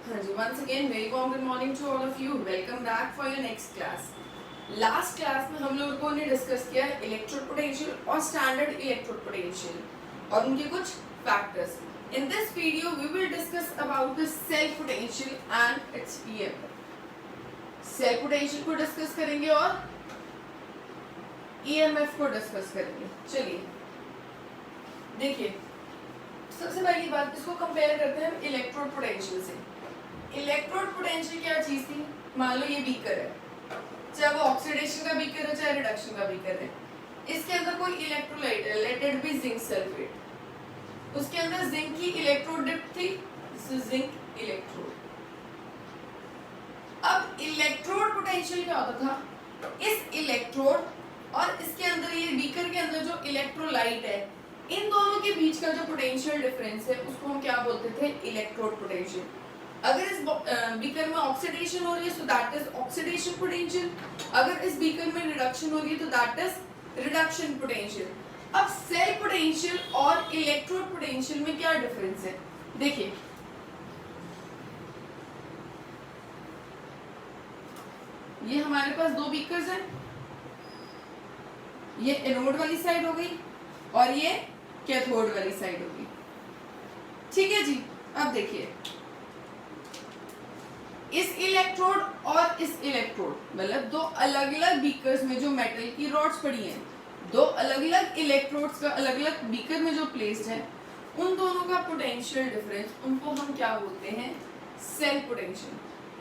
हाँ जी, once again very warm good morning to all of you. Welcome back for your next class. Last class में हम लोगों ने discuss किया electrode potential और स्टैंडर्ड इलेक्ट्रोड पोटेंशियल और उनके कुछ factors. In this video we will discuss about the cell potential and its EMF. Cell potential को डिस्कस करेंगे और ईएमएफ को डिस्कस करेंगे. चलिए देखिए, सबसे पहली बात इसको कंपेयर करते हैं इलेक्ट्रोड पोटेंशियल से. इलेक्ट्रोड पोटेंशियल क्या चीज थी? मान लो ये बीकर है, चाहे वो ऑक्सीडेशन का बीकर है चाहे रिडक्शन का बीकर है. इसके अंदर कोई इलेक्ट्रोलाइट है, let it be zinc sulphate. उसके अंदर जिंक की इलेक्ट्रोड डिप थी, जिंक इलेक्ट्रोड. अब इलेक्ट्रोड पोटेंशियल क्या होता था? इस इलेक्ट्रोड और इसके अंदर ये बीकर के अंदर जो इलेक्ट्रोलाइट है, इन दोनों के बीच का जो पोटेंशियल डिफरेंस है उसको हम क्या बोलते थे? Electrode potential. अगर इस बीकर में ऑक्सीडेशन हो रही है तो दैट इज ऑक्सीडेशन पोटेंशियल. अगर इस बीकर में रिडक्शन हो रही है तो दैट इज रिडक्शन पोटेंशियल. अब सेल पोटेंशियल और इलेक्ट्रोड पोटेंशियल में क्या डिफरेंस है? देखिए, ये हमारे पास दो बीकर्स हैं. ये एनोड वाली साइड हो गई और ये कैथोड वाली साइड होगी. ठीक है जी. अब देखिए, इस इलेक्ट्रोड और इस इलेक्ट्रोड मतलब दो अलग अलग बीकर्स में जो मेटल की रॉड्स पड़ी हैं, दो अलग अलग इलेक्ट्रोड्स का अलग अलग बीकर में जो प्लेस्ड है, उन दोनों का पोटेंशियल डिफरेंस, उनको हम क्या बोलते हैं? Cell potential.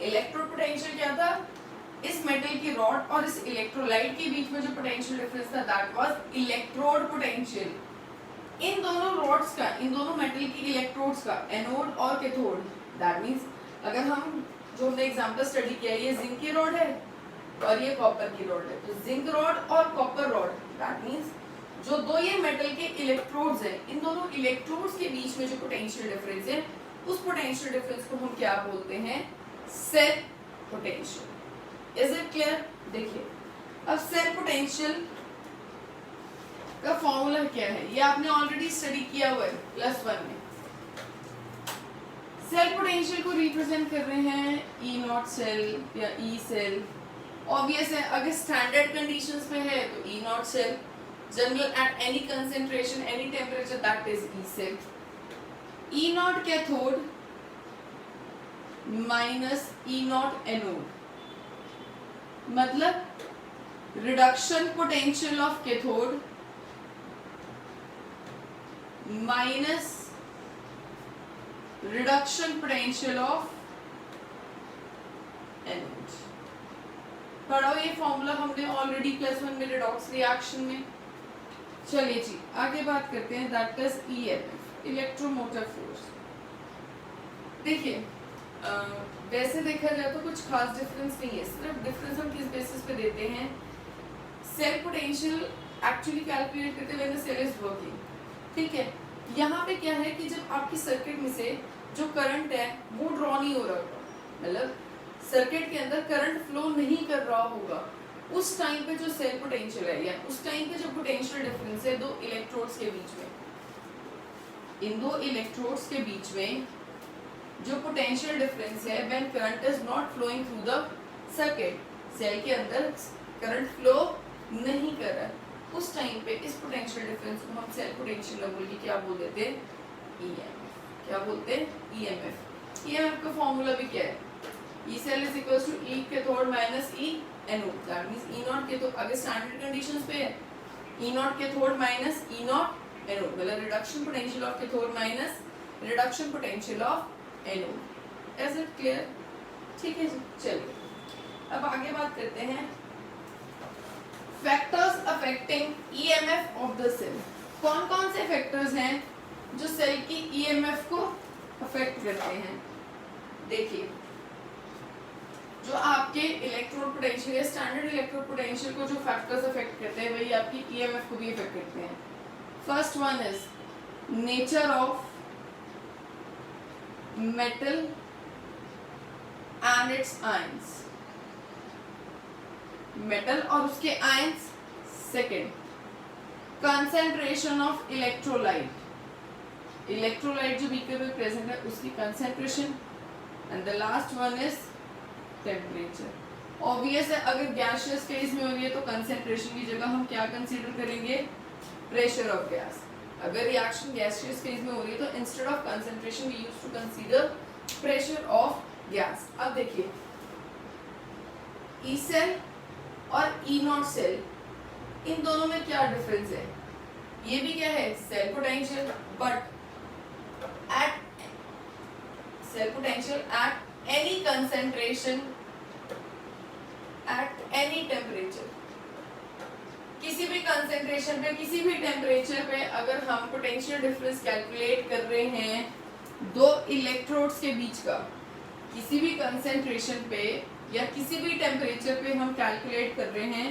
इलेक्ट्रोड पोटेंशियल क्या था? इस मेटल की रॉड और इस इलेक्ट्रोलाइट के बीच में जो पोटेंशियल डिफरेंस था दैट वाज इलेक्ट्रोड पोटेंशियल. इन दोनों रॉड्स का, इन दोनों मेटल की इलेक्ट्रोड्स का, एनोड और कैथोड, दैट मींस अगर हम जो हमने एग्जांपल स्टडी किया, ये जिंक की रॉड है और ये कॉपर की रॉड है, तो जिंक रॉड और कॉपर रॉड, दैट मींस जो दो ये मेटल के इलेक्ट्रोड्स हैं, इन दोनों इलेक्ट्रोड्स के बीच में जो पोटेंशियल डिफरेंस है, उस पोटेंशियल डिफरेंस को हम क्या बोलते हैं? Cell potential. Is it clear? देखिए, अब सेल पोटेंशियल का फॉर्मूला क्या है, ये आपने ऑलरेडी स्टडी किया हुआ है +1 में. सेल पोटेंशियल को रिप्रेजेंट कर रहे हैं ई नॉट सेल या ई सेल. ऑब्वियस है, अगर स्टैंडर्ड कंडीशंस में है तो E not cell. General at any concentration any temperature that is E cell. E nought cathode minus E nought anode, मतलब reduction potential of cathode minus reduction potential of anode. पढ़ो ये formula हमने already +1 में redox reaction में. चलिए जी, आगे बात करते हैं that is EMF, electromotive force. देखिए, वैसे देखा जाए तो कुछ खास डिफरेंस नहीं है. सिर्फ डिफरेंस हम किस बेसिस पे देते हैं? सेल पोटेंशियल एक्चुअली कैलकुलेट करते when the cell is working. ठीक है, यहाँ पे क्या है कि जब आपकी सर्किट में से जो करंट है वो ड्रॉ नहीं हो रहा होगा, मतलब सर्किट के अंदर करंट फ्लो नहीं कर रहा होगा, उस टाइम पे जो सेल पोटेंशियल है या उस टाइम पे जो पोटेंशियल डिफरेंस है दो इलेक्ट्रोड्स के बीच में, इन दो इलेक्ट्रोड्स के बीच में जो पोटेंशियल डिफरेंस है when current is not flowing through the circuit, cell के अंदर करंट फ्लो नहीं कर रहा है, उस टाइम पे इस पोटेंशियल डिफरेंस को हम सेल पोटेंशियल बोल के क्या बोल देते हैं? ईएमएफ. क्या बोलते हैं? ईएमएफ. ईएमएफ का फॉर्मूला भी क्या है? E cell is equals to E cathode minus E anode. That means E nought cathode अगर स्टैंडर्ड कंडीशंस पे है, E nought cathode minus E nought anode, मतलब reduction potential of cathode minus reduction potential of anode. Is it clear? ठीक है जी. चलिए अब आगे बात करते हैं factors affecting EMF of the cell. कौन कौन से फैक्टर्स हैं जो सेल की ईएमएफ को अफेक्ट करते हैं? देखिए, जो आपके इलेक्ट्रोड पोटेंशियल या स्टैंडर्ड इलेक्ट्रोड पोटेंशियल को जो फैक्टर्स अफेक्ट करते हैं वही आपकी ईएमएफ को भी अफेक्ट करते हैं. First one is nature of metal and it's ions. Metal और उसके ions. Second, concentration of electrolyte. Electrolyte जो बीकर में प्रेजेंट है उसकी concentration. And the last one is temperature. Obvious है, अगर गैसियस फेज में हो रही है तो कंसेंट्रेशन की जगह हम क्या कंसीडर करेंगे, प्रेशर ऑफ गैस। अगर रिएक्शन गैसियस फेज में हो रही है तो instead of concentration we use to consider pressure of gas. अब देखिए ई सेल और ई नॉट सेल, इन दोनों में क्या डिफरेंस है, ये भी क्या है cell potential, but at cell potential at any concentration at any temperature, किसी भी कंसेंट्रेशन पे किसी भी टेम्परेचर पे अगर हम पोटेंशियल डिफरेंस कैलकुलेट कर रहे हैं दो इलेक्ट्रोड्स के बीच का, किसी भी कंसेंट्रेशन पे या किसी भी टेम्परेचर पे हम कैलकुलेट कर रहे हैं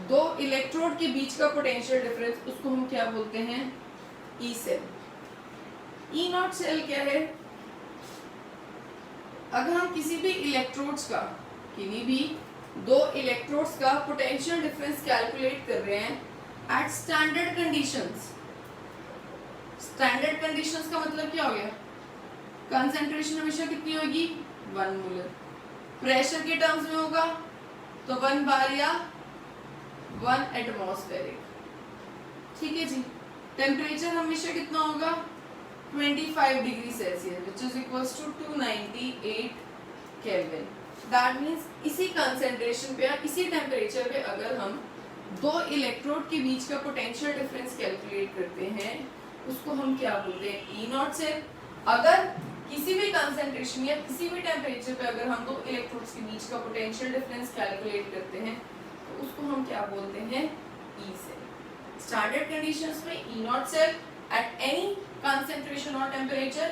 दो इलेक्ट्रोड के बीच का पोटेंशियल डिफरेंस, उसको हम क्या बोलते हैं, E cell. E not cell क्या है, अगर हम किसी भी इलेक्ट्रोड्स का, किन्हीं भी दो इलेक्ट्रोड्स का पोटेंशियल डिफरेंस कैलकुलेट कर रहे हैं at standard conditions. Standard conditions का मतलब क्या हो गया, कंसंट्रेशन हमेशा कितनी होगी 1 मोलर, प्रेशर के टर्म्स में होगा तो 1 बार या 1 एटमॉस्फेरिक, ठीक है जी। टेम्परेचर हमेशा कितना होगा 25 degree Celsius which is equals to 298 kelvin. That means इसी कंसेंट्रेशन पे या इसी टेम्परेचर पे अगर हम दो इलेक्ट्रोड के बीच का पोटेंशियल डिफरेंस कैलकुलेट करते हैं उसको हम क्या बोलते हैं, ई नॉट सेल। अगर किसी भी कंसेंट्रेशन या किसी भी टेम्परेचर पे अगर हम दो इलेक्ट्रोड्स के बीच का पोटेंशियल डिफरेंस कैलकुलेट करते हैं तो उसको हम क्या बोलते हैं, ई सेल। स्टैंडर्ड कंडीशंस में E not cell, at any concentration or temperature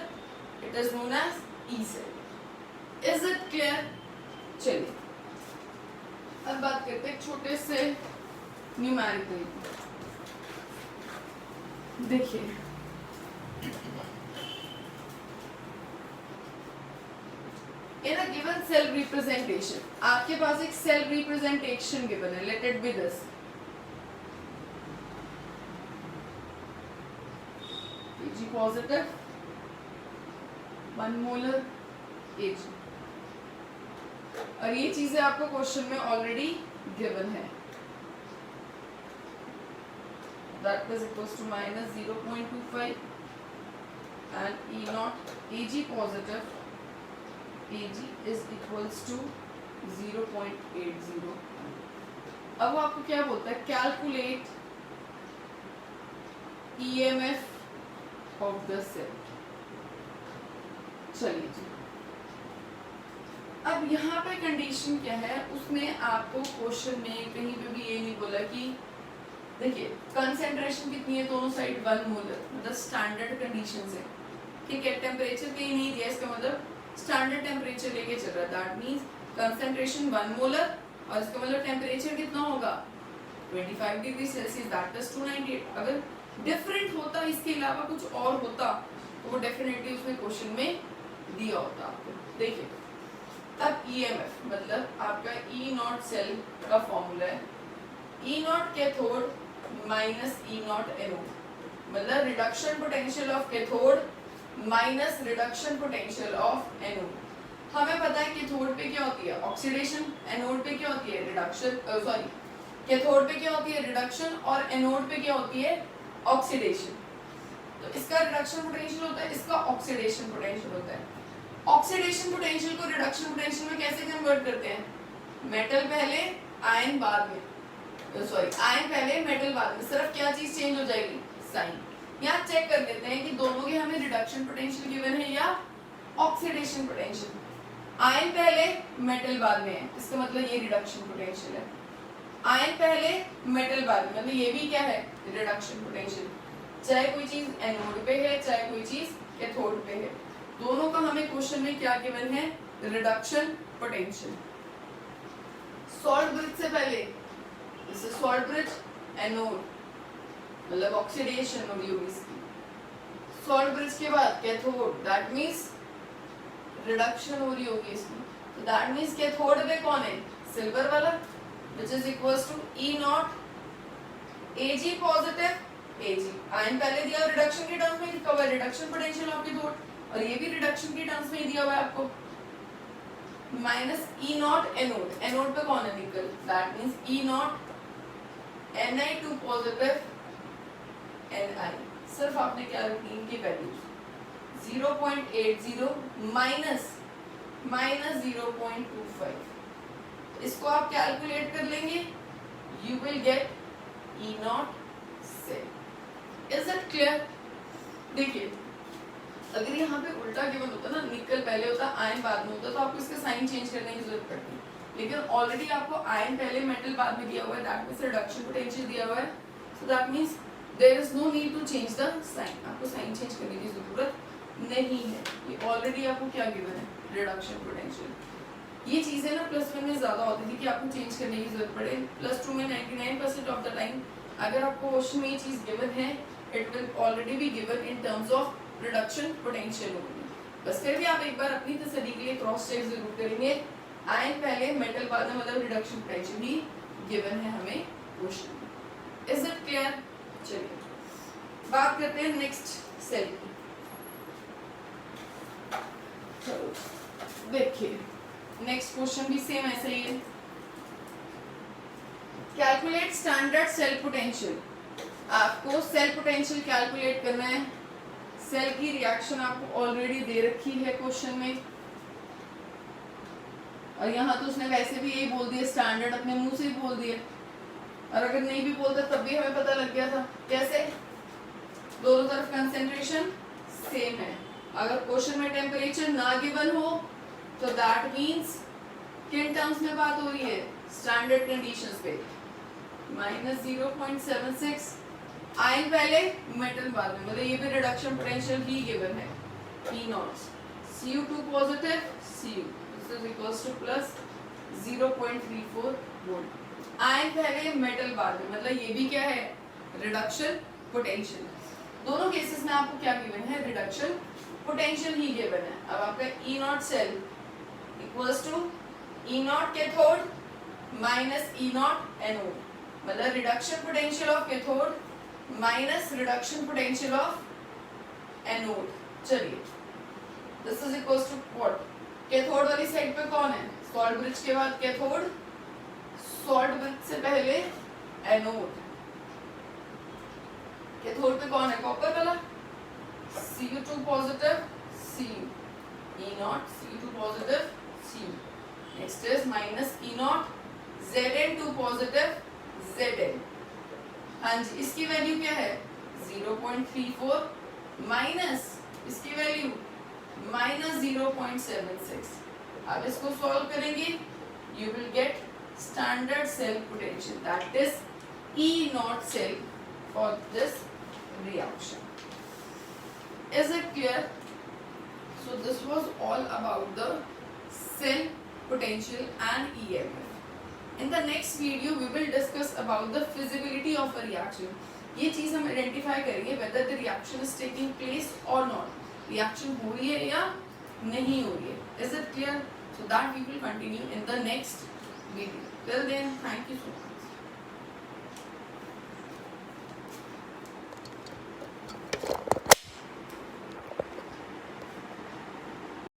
it is known as E cell। is it clear? चलिए अब बात करते हैं छोटे से न्यूमेरिकल। देखिए in a given cell representation, आपके पास एक सेल रिप्रेजेंटेशन गिवन है, let it be this। Ag positive 1 molar Ag, और ये चीजें आपको क्वेश्चन में ऑलरेडी गिवन है। That is equals to minus 0.25 and E naught Ag positive Ag is equals to 0.80। अब वो आपको क्या बोलता है, calculate EMF of the cell। चलिए जी, अब यहाँ पे कंडीशन क्या है, उसमें आपको क्वेश्चन में कहीं पे भी ये नहीं बोला कि देखिए कंसेंट्रेशन कितनी है दोनों साइड 1 मोलर, मतलब स्टैंडर्ड कंडीशन है, ठीक है। टेम्परेचर कहीं नहीं दिया, इसका मतलब स्टैंडर्ड टेम्परेचर लेके चल रहा है। दैट मींस कंसेंट्रेशन 1 मोलर और इसका मतलब टेम्परेचर कितना होगा 25 डिग्री सेल्सियस, दैट इज 298। अगर डिफरेंट होता, इसके अलावा कुछ और होता तो वो डेफिनेटली उसमें क्वेश्चन में दिया होता आपको। देखिए अब EMF मतलब आपका E नॉट सेल का फॉर्मूला है E nought cathode minus E nought anode, मतलब reduction potential of cathode minus reduction potential of anode. हमें पता है कैथोड पे क्या होती है ऑक्सीडेशन, एनोड पे क्या होती है रिडक्शन, सॉरी कैथोड पे क्या होती है रिडक्शन और एनोड पे क्या होती है ऑक्सीडेशन। तो इसका रिडक्शन पोटेंशियल होता है, इसका ऑक्सीडेशन पोटेंशियल होता है। ऑक्सीडेशन पोटेंशियल को रिडक्शन पोटेंशियल में कैसे कन्वर्ट करते हैं, मेटल पहले आयन बाद में, सॉरी आयन पहले मेटल बाद में, सिर्फ क्या चीज चेंज हो जाएगी साइन। यहाँ चेक कर लेते हैं कि दोनों के हमें रिडक्शन पोटेंशियल गिवन है या ऑक्सीडेशन पोटेंशियल। आयन पहले मेटल बाद में है, इसका मतलब ये रिडक्शन पोटेंशियल है। आयन पहले मेटल बाद में, मतलब ये भी क्या है रिडक्शन पोटेंशियल। चाहे कोई चीज एनोड पे है चाहे कोई चीज कैथोड पे है, दोनों का हमें क्वेश्चन में क्या गिवन है रिडक्शन पोटेंशियल। सॉल्ट ब्रिज से पहले जैसे सॉल्ट ब्रिज एनोड मतलब ऑक्सीडेशन हो रही होगी इसकी, सॉल्ट ब्रिज के बाद कैथोड दैट मींस रिडक्शन हो रही होगी इसमें। तो दैट मींस कैथोड पे कौन है सिल्वर वाला which is equals to E naught Ag positive Ag। Ion पहले दिया रिडक्शन के टर्म्स में लिखा हुआ है रिडक्शन पोटेंशियल ऑफ कैथोड, और ये भी रिडक्शन के टर्म्स में दिया हुआ है आपको। Minus E nought anode, anode पे कौन है निकल, that means E not Ni2 positive Ni, सिर्फ आपने क्या रखी इनकी वैल्यूज 0.80 माइनस 0.25, इसको आप कैलकुलेट कर लेंगे, you will get E not cell. Is it clear? देखिए अगर यहाँ पे उल्टा गिवन होता ना, निकल पहले होता आयन बाद में होता, तो आपको इसका साइन चेंज करने की जरूरत पड़ती, लेकिन ऑलरेडी आपको आयन पहले मेटल बाद में दिया हुआ है, दैट मींस रिडक्शन पोटेंशियल दिया हुआ है, so that means there is no need to change the sign, आपको साइन चेंज करने की जरूरत नहीं है, ये ऑलरेडी आपको क्या गिवन है, रिडक्शन पोटेंशियल। ये चीजें ना प्लस वन में ज्यादा होती थी कि आपको चेंज करने की जरूरत पड़े, प्लस टू में 99% ऑफ द टाइम अगर आपको क्वेश्चन में ये चीज गिवन है, it will already be given in terms of reduction potential होगी। बस फिर भी आप एक बार अपनी तसल्ली के लिए क्रॉस चेक जरूर करेंगे, आयन पहले मेटल बाद में, मतलब रिडक्शन पोटेंशियल ही गिवन है हमें क्वेश्चन में। Is it clear? चलिए बात करते हैं नेक्स्ट सेल की। चलो देखिए नेक्स्ट क्वेश्चन भी सेम ऐसा ही है, कैलकुलेट स्टैंडर्ड सेल पोटेंशियल। आपको सेल पोटेंशियल कैलकुलेट करना है, सेल की रिएक्शन आपको ऑलरेडी दे रखी है क्वेश्चन में, और यहाँ तो उसने वैसे भी यही बोल दिया, स्टैंडर्ड अपने मुंह से ही बोल दिया, और अगर नहीं भी बोलता तब भी हमें पता लग गया था। कैसे? दोनों तरफ कंसेंट्रेशन सेम है, अगर क्वेश्चन में टेम्परेचर ना गिवन हो तो दैट मींस किन टर्म्स में बात हो रही है, स्टैंडर्ड कंडीशंस पे, माइनस 0.76 आयन पहले मेटल बाद में, मतलब ये भी रिडक्शन पोटेंशियल ही गिवन है, E nought Cu2 positive Cu this is equals to plus 0.34 volt, ion पहले मेटल बाद में, मतलब ये भी क्या है, रिडक्शन पोटेंशियल। दोनों केसेस में आपको क्या गिवन है, रिडक्शन पोटेंशियल ही गिवन है। अब आपका E not cell equals to E nought cathode minus E nought anode, मतलब reduction potential of cathode minus reduction potential of anode. चलिए this is equals to what, cathode वाली side पे कौन है, सॉल्ट ब्रिज के बाद कैथोड, सॉल्ट ब्रिज से पहले एनोड, कैथोड पे कौन है, कॉपर वाला, Cu2 positive Cu, E not Cu2 positive Cu, next is minus E not Zn2 positive Zn। हाँ जी, इसकी वैल्यू क्या है 0.34 माइनस इसकी वैल्यू माइनस 0.76। अब इसको सॉल्व करेंगे, you will get standard cell potential, that is E not cell for this reaction. Is it clear? So this was all about the cell potential and EMF. In the next video we will discuss about the feasibility of a reaction. ये चीज हम identify करेंगे whether the reaction is taking place or not. Reaction हो रही है या नहीं हो रही है. Is it clear? So that we will continue in the next video. Till then, thank you so much.